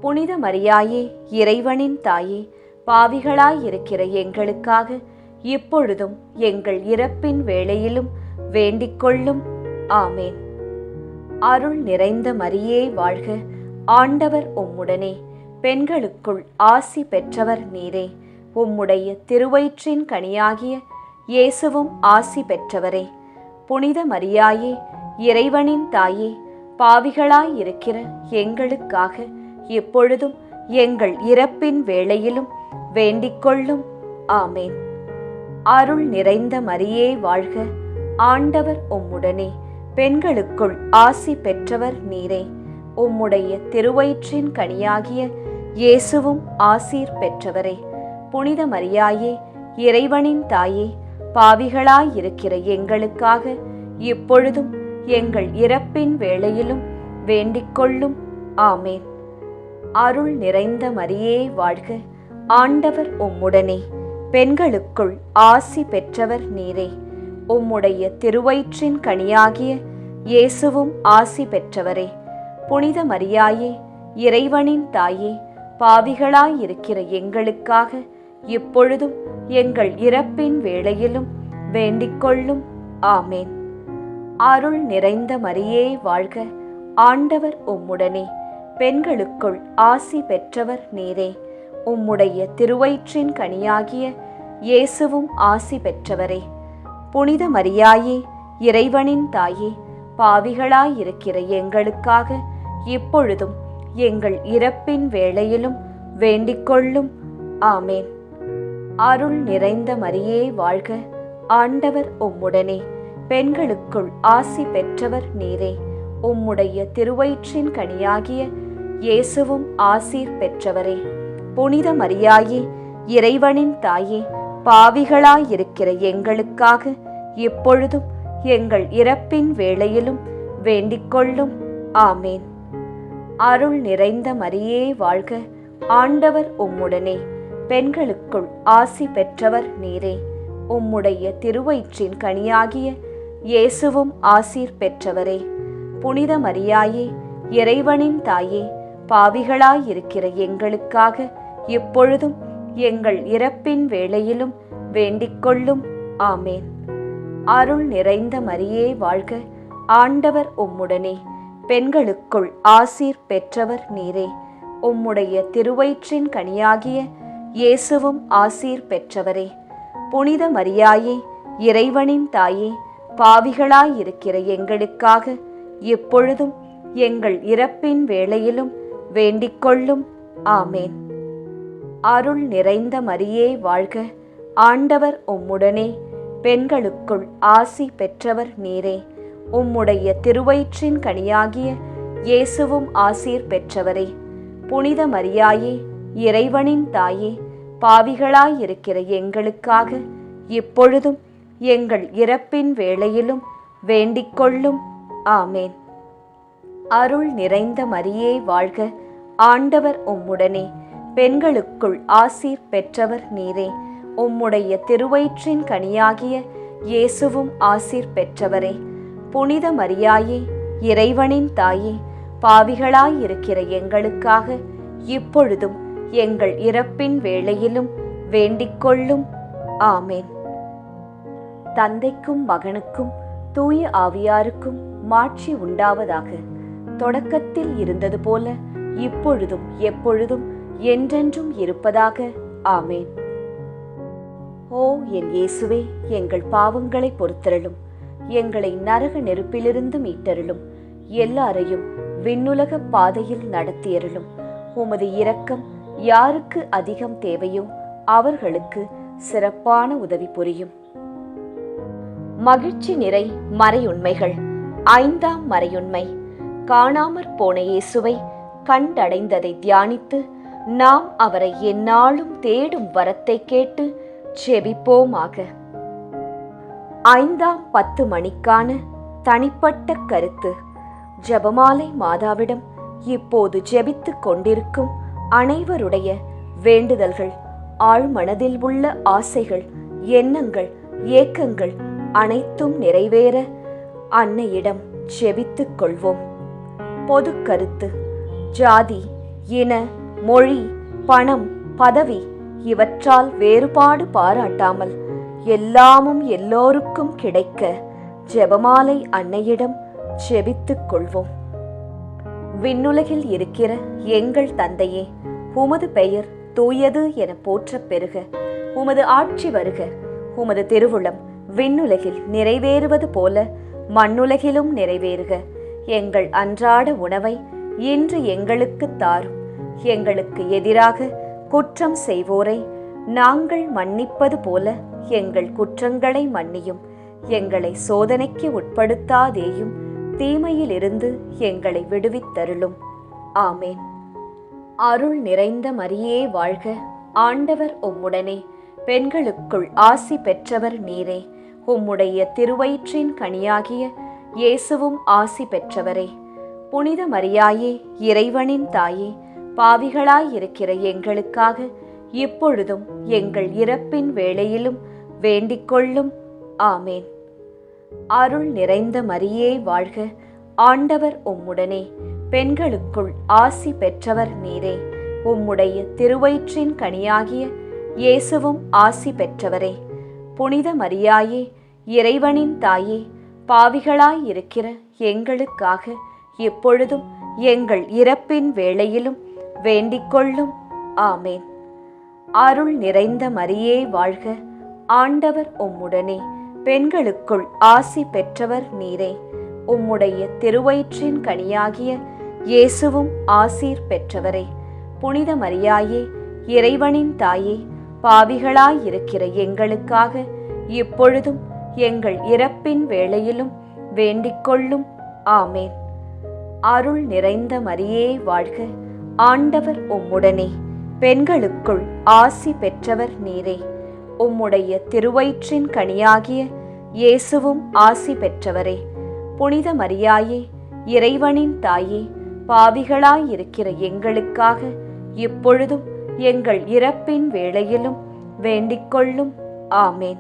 புனித மரியாயே, இறைவனின் தாயே, பாவிகளாயிருக்கிற எங்களுக்காக இப்பொழுதும் எங்கள் இறப்பின் வேளையிலும் வேண்டிக்கொள்ளும். ஆமேன். அருள் நிறைந்த மரியே வாழ்க. ஆண்டவர் உம்முடனே. பெண்களுக்குள் ஆசி பெற்றவர் நீரே. உம்முடைய திருவயிற்றின் கனியாகிய இயேசுவும் ஆசி பெற்றவரே. புனித மரியாயே, இறைவனின் தாயே, பாவிகளாயிருக்கிற எங்களுக்காக இப்பொழுதும் எங்கள் இறப்பின் வேளையிலும் வேண்டிக்கொள்ளும். ஆமேன். அருள் நிறைந்த மரியே வாழ்க. ஆண்டவர் உம்முடனே. பெண்களுக்குள் ஆசி பெற்றவர் நீரே. உம்முடைய திருவயிற்றின் கனியாகிய இயேசுவும் ஆசீர் பெற்றவரே. புனித மரியாயே, இறைவனின் தாயே, பாவிகளாயிருக்கிற எங்களுக்காக இப்பொழுதும் எங்கள் இறப்பின் வேளையிலும் வேண்டிக்கொள்ளும். ஆமேன். அருள் நிறைந்த மரியே வாழ்க. ஆண்டவர் உம்முடனே. பெண்களுக்குள் ஆசி பெற்றவர் நீரே. உம்முடைய திருவயிற்றின் கனியாகிய இயேசுவும் ஆசி பெற்றவரே. புனித மரியாயே, இறைவனின் தாயே, பாவிகளாயிருக்கிற எங்களுக்காக இப்பொழுதும் எங்கள் இறப்பின் வேளையிலும் வேண்டிக்கொள்ளும். ஆமேன். அருள் நிறைந்த மரியே வாழ்க. ஆண்டவர் உம்முடனே. பெண்களுக்குள் ஆசி பெற்றவர் நீரே. உம்முடைய திருவயிற்றின் கனியாகிய இயேசுவும் ஆசி பெற்றவரே. புனித மரியாயே, இறைவனின் தாயே, பாவிகளாயிருக்கிற எங்களுக்காக இப்பொழுதும் எங்கள் இறப்பின் வேளையிலும் வேண்டிக்கொள்ளும். ஆமேன். அருள் நிறைந்த மரியே வாழ்க. ஆண்டவர் உம்முடனே. பெண்களுக்குள் ஆசி பெற்றவர் நீரே. உம்முடைய திருவயிற்றின் கனியாகிய இயேசுவும் ஆசீர் பெற்றவரே. புனித மரியாயே, இறைவனின் தாயே, பாவிகளாயிருக்கிற எங்களுக்காக இப்பொழுதும் எங்கள் இறப்பின் வேளையிலும் வேண்டிக்கொள்ளும். ஆமேன். அருள் நிறைந்த மரியே வாழ்க. ஆண்டவர் உம்முடனே. பெண்களுக்குள் ஆசி பெற்றவர் நீரே. உம்முடைய திருவயிற்றின் கனியாகிய இயேசுவும் ஆசீர் பெற்றவரே. புனித மரியாயே, இறைவனின் தாயே, பாவிகளாயிருக்கிற எங்களுக்காக இப்பொழுதும் எங்கள் இறப்பின் வேளையிலும் வேண்டிக்கொள்ளும். ஆமேன். அருள் நிறைந்த மரியே வாழ்க. ஆண்டவர் உம்முடனே. பெண்களுக்குள் ஆசீர் பெற்றவர் நீரே. உம்முடைய திருவயிற்றின் கனியாகிய இயேசுவும் ஆசீர் பெற்றவரே. புனித மரியாயே, இறைவனின் தாயே, பாவிகளாயிருக்கிற எங்களுக்காக இப்பொழுதும் எங்கள் இறப்பின் வேளையிலும் வேண்டிக்கொள்ளும். ஆமேன். அருள் நிறைந்த மரியே வாழ்க. ஆண்டவர் உம்முடனே. பெண்களுக்குள் ஆசி பெற்றவர் நீரே. உம்முடைய திருவயிற்றின் கனியாகிய இயேசுவும் ஆசீர் பெற்றவரே. புனித மரியாயே, இறைவனின் தாயே, பாவிகளாயிருக்கிற எங்களுக்காக இப்பொழுதும் எங்கள் இறப்பின் வேளையிலும் வேண்டிக்கொள்ளும். ஆமேன். அருள் நிறைந்த மரியே வாழ்க, ஆண்டவர் உம்முடனே. பெண்களுக்குள் ஆசீர் பெற்றவர் நீரே. உம்முடைய திருவயிற்றின் கனியாகிய இயேசுவும் ஆசீர் பெற்றவரே. புனித மரியாயே, இறைவனின் தாயே, பாவிகளாயிருக்கிற எங்களுக்காக இப்பொழுதும் எங்கள் இறப்பின் வேளையிலும் வேண்டிக்கொள்ளும். ஆமேன். தந்தைக்கும் மகனுக்கும் தூய ஆவியாருக்கும் மாட்சி உண்டாவதாக. தொடக்கத்தில் இருந்தது போல இப்பொழுதும் எப்பொழுதும் என்றென்றும் இருப்பதாக. ஆமேன். ஓ என் இயேசுவே, எங்கள் பாவங்களை பொறுத்தருளும், எங்களை நரக நெருப்பிலிருந்து மீட்டருளும், எல்லாரையும் விண்ணுலக பாதையில் நடத்தியருளும். உமது இரக்கம் யாருக்கு அதிகம் தேவையோ அவர்களுக்கு சிறப்பான உதவி புரியும். மகிழ்ச்சி நிறை மறையுண்மைகள். 5ஆம் மறையுண்மை. காணாமற் போன இயேசுவை கண்டடைந்ததை தியானித்து நாம் அவரை எந்நாளும் தேடும் வரத்தை கேட்டு ஜெபிப்போமாக. 5ஆம் 10 மணிக்கான தனிப்பட்ட கருத்து. ஜெபமாலை மாதாவிடம் இப்போது ஜெபித்துக் கொண்டிருக்கும் அனைவருடைய வேண்டுதல்கள், ஆழ்மனதில் உள்ள ஆசைகள், எண்ணங்கள், ஏக்கங்கள் அனைத்தும் நிறைவேற அன்னையிடம் ஜெபித்துக் கொள்வோம். பொது கருத்து. ஜாதி, இன, மொழி, பணம், பதவி இவற்றால் வேறுபாடு பாராட்டாமல் எல்லாமும் எல்லோருக்கும் கிடைக்க ஜெபமாலை அன்னையிடம் ஜெபித்துக் கொள்வோம். விண்ணுலகில் இருக்கிற எங்கள் தந்தையே, உமது பெயர் தூயது என போற்றப் பெறுக. உமது ஆட்சி வருக. உமது திருவுளம் விண்ணுலகில் நிறைவேறுவது போல மண்ணுலகிலும் நிறைவேறுக. எங்கள் அன்றாட உணவை இன்று எங்களுக்கு தாரும். எங்களுக்கு எதிராக குற்றம் செய்வோரை நாங்கள் மன்னிப்பது போல எங்கள் குற்றங்களை மன்னியும். எங்களை சோதனைக்கு உட்படுத்தாதேயும், தீமையிலிருந்து எங்களை விடுவித்தருளும். ஆமேன். அருள் நிறைந்த மரியே வாழ்க, ஆண்டவர் உம்முடனே. பெண்களுக்குள் ஆசி பெற்றவர் நீரே. உம்முடைய திருவயிற்றின் கனியாகிய இயேசுவும் ஆசி பெற்றவரே. புனித மரியாயே, இறைவனின் தாயே, பாவிகளாயிருக்கிற எங்களுக்காக இப்பொழுதும் எங்கள் இறப்பின் வேளையிலும் வேண்டிக்கொள்ளும். ஆமேன். அருள் நிறைந்த மரியே வாழ்க, ஆண்டவர் உம்முடனே. பெண்களுக்குள் ஆசி பெற்றவர் நீரே. உம்முடைய திருவயிற்றின் கனியாகிய இயேசுவும் ஆசி பெற்றவரே. புனித மரியாயே, இறைவனின் தாயே, பாவிகளாயிருக்கிற எங்களுக்காக இப்பொழுதும் எங்கள் இறப்பின் வேளையிலும் வேண்டிக்கொள்ளும். ஆமேன். அருள் நிறைந்த மரியே வாழ்க, ஆண்டவர் உம்முடனே. பெண்களுக்குள் ஆசி பெற்றவர் நீரே. உம்முடைய திருவயிற்றின் கனியாகிய இயேசுவும் ஆசீர் பெற்றவரே. புனித மரியாயே, இறைவனின் தாயே, பாவிகளாயிருக்கிற எங்களுக்காக இப்பொழுதும் எங்கள் இறப்பின் வேளையிலும் வேண்டிக்கொள்ளும். ஆமேன். அருள் நிறைந்த மரியே வாழ்க, ஆண்டவர் உம்முடனே. பெண்களுக்குள் ஆசி பெற்றவர் நீரே. உம்முடைய திருவயிற்றின் கனியாகிய இயேசுவும் ஆசி பெற்றவரே. புனித மரியாயே, இறைவனின் தாயே, பாவிகளாயிருக்கிற எங்களுக்காக இப்பொழுதும் எங்கள் இறப்பின் வேளையிலும் வேண்டிக்கொள்ளும். ஆமேன்.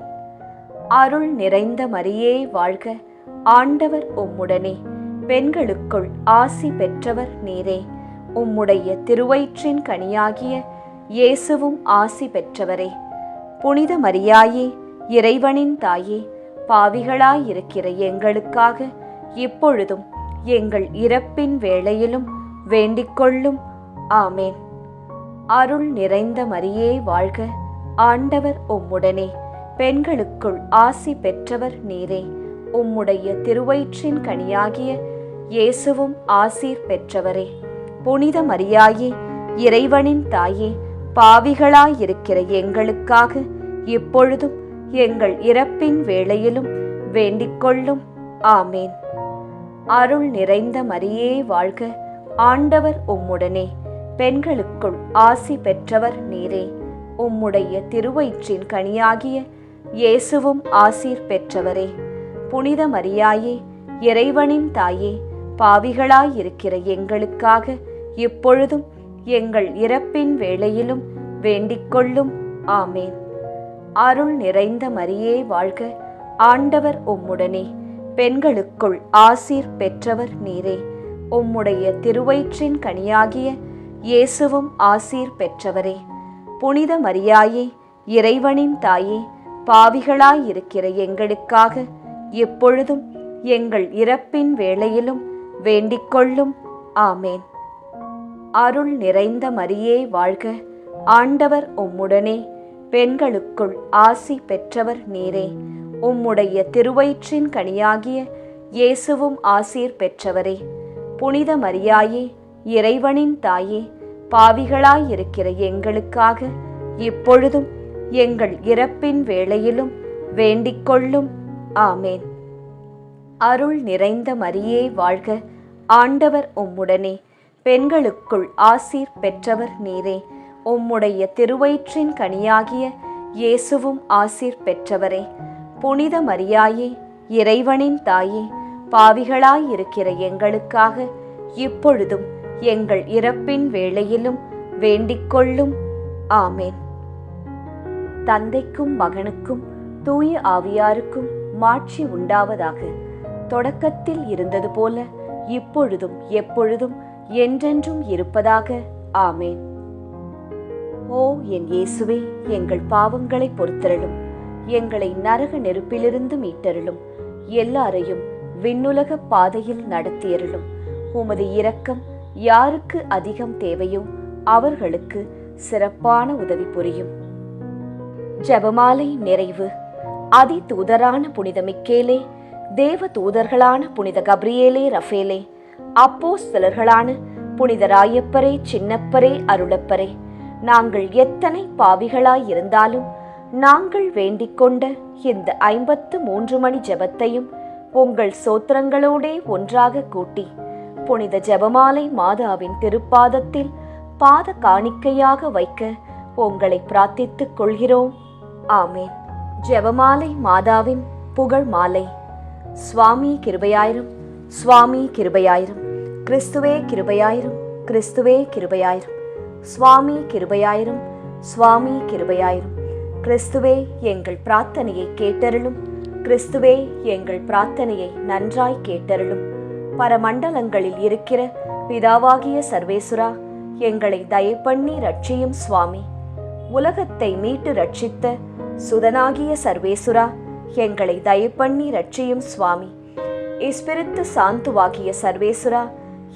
அருள் நிறைந்த மரியே வாழ்க, ஆண்டவர் உம்முடனே. பெண்களுக்குள் ஆசி பெற்றவர் நீரே. உம்முடைய திருவயிற்றின் கனியாகிய இயேசுவும் ஆசி பெற்றவரே. புனித மரியாயே, இறைவனின் தாயே, பாவிகளாயிருக்கிற எங்களுக்காக இப்பொழுதும் எங்கள் இறப்பின் வேளையிலும் வேண்டிக்கொள்ளும். ஆமேன். அருள் நிறைந்த மரியே வாழ்க, ஆண்டவர் உம்முடனே. பெண்களுக்குள் ஆசி பெற்றவர் நீரே. உம்முடைய திருவயிற்றின் கனியாகிய இயேசுவும் ஆசீர் பெற்றவரே. புனித மரியாயே, இறைவனின் தாயே, பாவிகளாயிருக்கிற எங்களுக்காக இப்பொழுதும் எங்கள் இறப்பின் வேளையிலும் வேண்டிக்கொள்ளும். ஆமேன். அருள் நிறைந்த மரியே வாழ்க, ஆண்டவர் உம்முடனே, பெண்களுக்குள் ஆசி பெற்றவர் நீரே. உம்முடைய திருவயிற்றின் கனியாகிய இயேசுவும் ஆசீர் பெற்றவரே. புனித மரியாயே, இறைவனின் தாயே, பாவிகளாயிருக்கிற எங்களுக்காக இப்பொழுதும் எங்கள் இறப்பின் வேளையிலும் வேண்டிக்கொள்ளும். ஆமேன். அருள் நிறைந்த மரியே வாழ்க, ஆண்டவர் உம்முடனே, பெண்களுக்குள் ஆசீர் பெற்றவர் நீரே. உம்முடைய திருவயிற்றின் கனியாகிய இயேசுவும் ஆசீர் பெற்றவரே. புனித மரியாயே, இறைவனின் தாயே, பாவிகளாயிருக்கிற எங்களுக்காக எப்பொழுதும் எங்கள் இறப்பின் வேளையிலும் வேண்டிக்கொள்ளும். ஆமேன். அருள் நிறைந்த மரியே வாழ்க, ஆண்டவர் உம்முடனே, பெண்களுக்குள் ஆசி பெற்றவர் நீரே. உம்முடைய திருவயிற்றின் கனியாகிய இயேசுவும் ஆசீர் பெற்றவரே. புனித மரியாயே, இறைவனின் தாயே, பாவிகளாயிருக்கிற எங்களுக்காக இப்பொழுதும் எங்கள் இறப்பின் வேளையிலும் வேண்டிக்கொள்ளும். ஆமேன். அருள் நிறைந்த மரியே வாழ்க, ஆண்டவர் உம்முடனே, பெண்களுக்குள் ஆசீர் பெற்றவர் நீரே. உம்முடைய திருவயிற்றின் கனியாகிய இயேசுவும் ஆசீர் பெற்றவரே. புனித மரியாயே, இறைவனின் தாயே, பாவிகளாயிருக்கிற எங்களுக்காக இப்பொழுதும் எங்கள் இறப்பின் வேளையிலும் வேண்டிக்கொள்ளும். ஆமேன். தந்தைக்கும் மகனுக்கும் தூய ஆவியாருக்கும் மாட்சி உண்டாவதாக. தொடக்கத்தில் இருந்தது போல இப்பொழுதும் எப்பொழுதும் என்றென்றும் இருப்பதாக. ஆமேன். ஓ என் இயேசுவே, எங்கள் பாவங்களை பொறுத்தருளும், எங்களை நரக நெருப்பிலிருந்து மீட்டருளும், எல்லாரையும் விண்ணுலக பாதையில் நடத்தியருளும். உமது இரக்கம் யாருக்கு அதிகம் தேவையோ அவர்களுக்கு சிறப்பான உதவி புரியும். ஜெபமாலை நிறைவு. அதி தூதரான புனித மிக்கேலே, தேவ தூதர்களான புனித கப்ரியேலே ரஃபேலே, அப்போஸ்தலர்களான புனித ராயப்பரே, சின்னப்பரே, அருளப்பரே, நாங்கள் எத்தனை பாவிகளாயிருந்தாலும் நாங்கள் வேண்டிக் கொண்ட இந்த 53 மணி ஜெபத்தையும் உங்கள் சோத்திரங்களோடே ஒன்றாக கூட்டி புனித ஜெபமாலை மாதாவின் திருப்பாதத்தில் பாத காணிக்கையாக வைக்க உங்களை பிரார்த்தித்துக் கொள்கிறோம். ஆமேன். ஜெபமாலை மாதாவின் புகழ் மாலை. சுவாமி கிருபையாயிரும், சுவாமி கிருபையாயிரும், கிறிஸ்துவே கிருபையாயிரும், கிறிஸ்துவே கிருபையாயிரும், சுவாமி கிருபையாயிரும், சுவாமி கிருபையாயிரும். கிறிஸ்துவே எங்கள் பிரார்த்தனையை கேட்டருளும், கிறிஸ்துவே எங்கள் பிரார்த்தனையை நன்றாய் கேட்டருளும். பரமண்டலங்களில் இருக்கிற பிதாவாகிய சர்வேசுரா, எங்களை தயப்பண்ணி ரட்சியும் சுவாமி. உலகத்தை மீட்டு ரட்சித்த சுதனாகிய சர்வேசுரா, எங்களை தயப்பண்ணி ரட்சியும் சுவாமி. இஸ்பிரித்து சாந்துவாகிய சர்வேசுரா,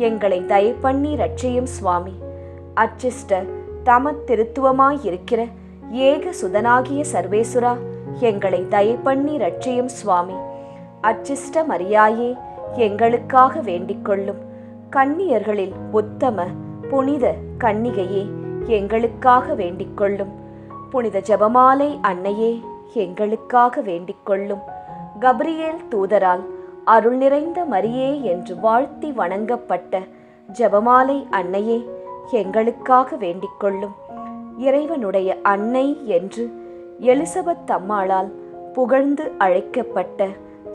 எங்களை தயப்பண்ணி ரட்சியும் சுவாமி. அச்சிஷ்ட தம திருத்துவமாயிருக்கிற ஏக சுதனாகிய சர்வேசுரா, எங்களை தயப்பண்ணி ரட்சியும் சுவாமி. அச்சிஷ்ட மரியாயே, எங்களுக்காக வேண்டிக்கொள்ளும். கன்னியர்களில் உத்தம புனித கன்னிகையே, எங்களுக்காக வேண்டிக்கொள்ளும். புனித ஜெபமாலை அன்னையே, எங்களுக்காக வேண்டிக்கொள்ளும். கப்ரியேல் தூதரால் அருள் நிறைந்த மரியே என்று வாழ்த்தி வணங்கப்பட்ட ஜெபமாலை அன்னையே, எங்களுக்காக வேண்டிக்கொள்ளும். இறைவனுடைய அன்னை என்று எலிசபெத் அம்மாளால் புகழ்ந்து அழைக்கப்பட்ட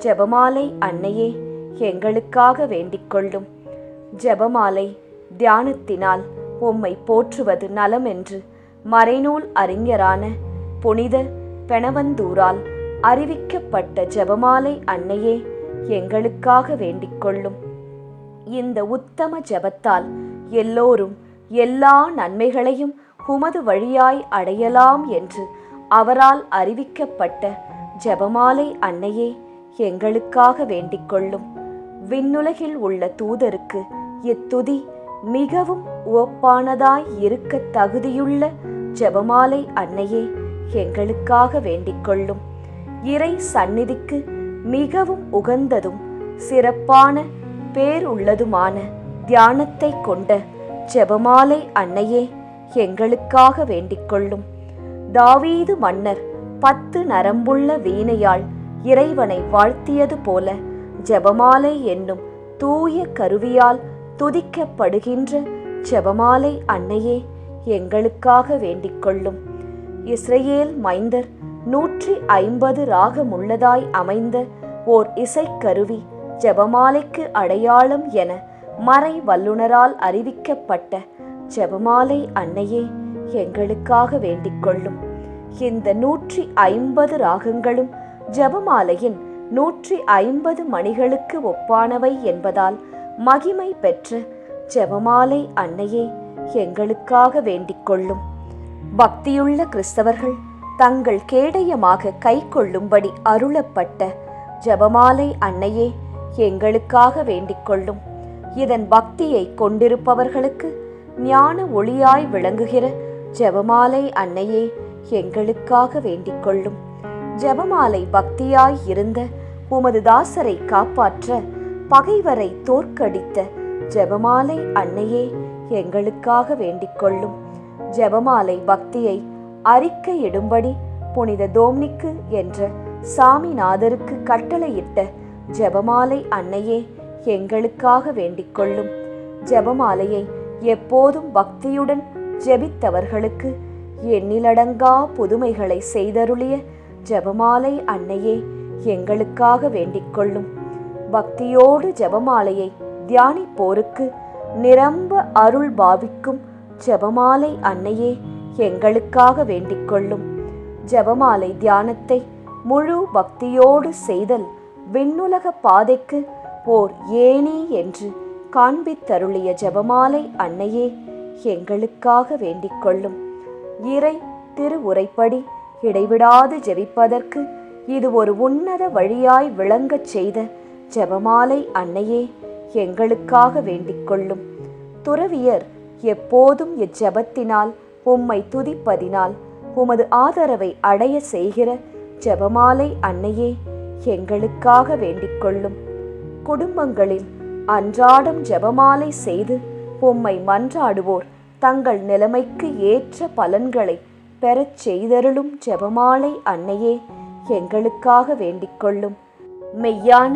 ஜெபமாலை அன்னையே, எங்களுக்காக வேண்டிக்கொள்ளும். ஜெபமாலை தியானத்தினால் உம்மை போற்றுவது நலம் என்று மறைநூல் அறிஞரான புனித பெனவந்தூரால் அறிவிக்கப்பட்ட ஜெபமாலை அன்னையே, எங்களுக்காக வேண்டிக்கொள்ளும். இந்த உத்தம ஜெபத்தால் எல்லோரும் எல்லா நன்மைகளையும் உமது வழியாய் அடையலாம் என்று அவரால் அறிவிக்கப்பட்ட ஜெபமாலை அன்னையே, எங்களுக்காக வேண்டிக்கொள்ளும். விண்ணுலகில் உள்ள தூதருக்கு இத்துதி மிகவும் உவப்பானதாய் இருக்க தகுதியுள்ள ஜெபமாலை அன்னையே, எங்களுக்காக வேண்டிக்கொள்ளும். இறை சந்நிதிக்கு மிகவும் உகந்ததும் சிறப்பான பேருள்ளதுமான தியானத்தை கொண்ட ஜெபமாலை அன்னையே, எங்களுக்காக வேண்டிக்கொள்ளும். தாவீது மன்னர் 10 நரம்புள்ள வீணையால் இறைவனை வாழ்த்தியது போல ஜெபமாலை என்னும் தூய கருவியால் துதிக்கப்படுகின்ற ஜெபமாலை அன்னையே எங்களுக்காக வேண்டிக் கொள்ளும். இஸ்ரவேல் மைந்தர் 150 ராகமுள்ளதாய் அமைந்த ஓர் இசைக்கருவி ஜெபமாலைக்கு அடையாளம் என மறை வல்லுனரால் அறிவிக்கப்பட்ட ஜெபமாலை அன்னையே எங்களுக்காக வேண்டிக் கொள்ளும். இந்த 150 ராகங்களும் ஜெபமாலையின் 150 மணிகளுக்கு ஒப்பானவை என்பதால் மகிமை பெற்ற ஜெபமாலை அன்னையே எங்களுக்காக வேண்டிக் கொள்ளும். பக்தியுள்ள கிறிஸ்தவர்கள் தங்கள் கேடயமாக கை கொள்ளும்படி அருளப்பட்ட ஜெபமாலை அன்னையே எங்களுக்காக வேண்டிக் கொள்ளும். இதன் பக்தியை கொண்டிருப்பவர்களுக்கு ஞான ஒளியாய் விளங்குகிற ஜெபமாலை அன்னையே எங்களுக்காக வேண்டிக் கொள்ளும். ஜெபமாலை பக்தியாய் இருந்த உமது தாசரை காப்பாற்ற பகைவரை தோற்கடித்த ஜெபமாலை அன்னையே எங்களுக்காக வேண்டிக் கொள்ளும். ஜெபமாலை பக்தியை அறிக்கையிடும்படி புனித தோம்னிக்கு என்ற சாமிநாதருக்கு கட்டளையிட்ட ஜெபமாலை அன்னையே எங்களுக்காக வேண்டிக் கொள்ளும். ஜெபமாலையை எப்போதும் பக்தியுடன் ஜெபித்தவர்களுக்கு எண்ணிலடங்கா புதுமைகளை செய்தருளிய ஜெபமாலை அன்னையே எங்களுக்காக வேண்டிக் கொள்ளும். பக்தியோடு ஜெபமாலையை தியானிப்போருக்கு நிரம்ப அருள் பாவிக்கும் ஜெபமாலை அன்னையே எங்களுக்காக வேண்டிக் கொள்ளும். ஜெபமாலை தியானத்தை முழு பக்தியோடு செய்தல் விண்ணுலக பாதைக்கு ஓர் ஏணி என்று காண்பித்தருளிய ஜெபமாலை அன்னையே எங்களுக்காக வேண்டிக் கொள்ளும். இறை திருவுரைப்படி இடைவிடாது ஜெபிப்பதற்கு இது ஒரு உன்னத வழியாய் விளங்கச் செய்த ஜெபமாலை அன்னையே எங்களுக்காக வேண்டிக் கொள்ளும். துறவியர் எப்போதும் இச்செபத்தினால் உம்மை துதிப்பதினால் உமது ஆதரவை அடைய செய்கிற ஜெபமாலை அன்னையே எங்களுக்காக வேண்டிக் கொள்ளும். குடும்பங்களில் அன்றாடம் ஜெபமாலை செய்து உம்மை மன்றாடுவோர் தங்கள் நிலைமைக்கு ஏற்ற பலன்களை பெறச் செய்தருளும் ஜெபமாலை அன்னையே எங்களுக்காக வேண்டிக் கொள்ளும். மெய்யான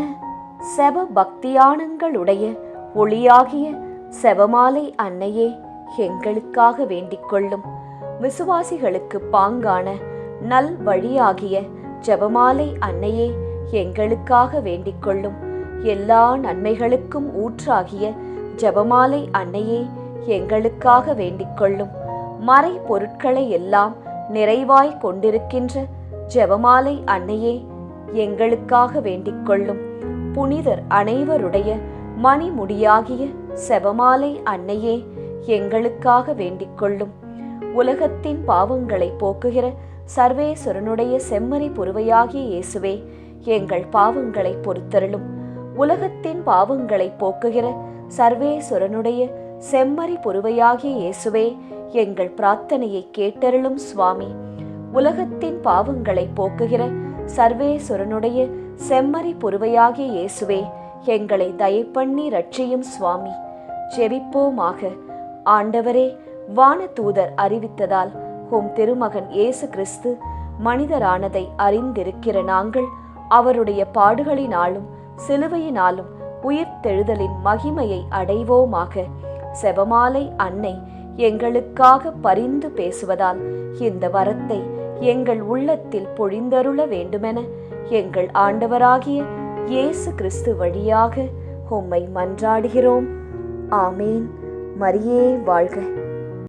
செப பக்தியானங்களுடைய ஒளியாகிய செபமாலை அன்னையே எங்களுக்காக வேண்டிக் கொள்ளும். விசுவாசிகளுக்கு பாங்கான நல் வழியாகிய ஜெபமாலை அன்னையே எங்களுக்காக வேண்டிக் கொள்ளும். எல்லா நன்மைகளுக்கும் ஊற்றாகிய ஜெபமாலை அன்னையே எங்களுக்காக வேண்டிக் கொள்ளும். மறை பொருட்களை எல்லாம் நிறைவாய் கொண்டிருக்கின்ற ஜெபமாலை அன்னையே எங்களுக்காக வேண்டிக் கொள்ளும். புனிதர் அனைவருடைய மணிமுடியாகிய செபமாலை அன்னையே எங்களுக்காக வேண்டிக் கொள்ளும். உலகத்தின் பாவங்களை போக்குகிற சர்வேஸ்வரனுடைய செம்மறி புருவையாகிய இயேசுவே எங்கள் பாவங்களை பொறுத்தருளும். உலகத்தின் பாவங்களை போக்குகிற சர்வேஸ்வரனுடைய செம்மறி புருவையாகிய இயேசுவே எங்கள் பிரார்த்தனையை கேட்டருளும் சுவாமி. உலகத்தின் பாவங்களை போக்குகிற சர்வேஸ்வரனுடைய செம்மறி புருவையாகிய இயேசுவே எங்களை தயப்பண்ணி ரட்சியும் சுவாமி. ஜெபிப்போமாக. ஆண்டவரே, வானதூதர் அறிவித்ததால் உம் திருமகன் இயேசு கிறிஸ்து மனிதரானதை அறிந்திருக்கிற நாங்கள் அவருடைய பாடுகளினாலும் சிலுவையினாலும் உயிர்த்தெழுதலின் மகிமையை அடைவோமாக. செபமாலை அன்னை எங்களுக்காக பரிந்து பேசுவதால் இந்த வரத்தை எங்கள் உள்ளத்தில் பொழிந்தருள வேண்டுமென எங்கள் ஆண்டவராகிய இயேசு கிறிஸ்து வழியாக உம்மை மன்றாடுகிறோம். ஆமேன். மரியே வாழ்க.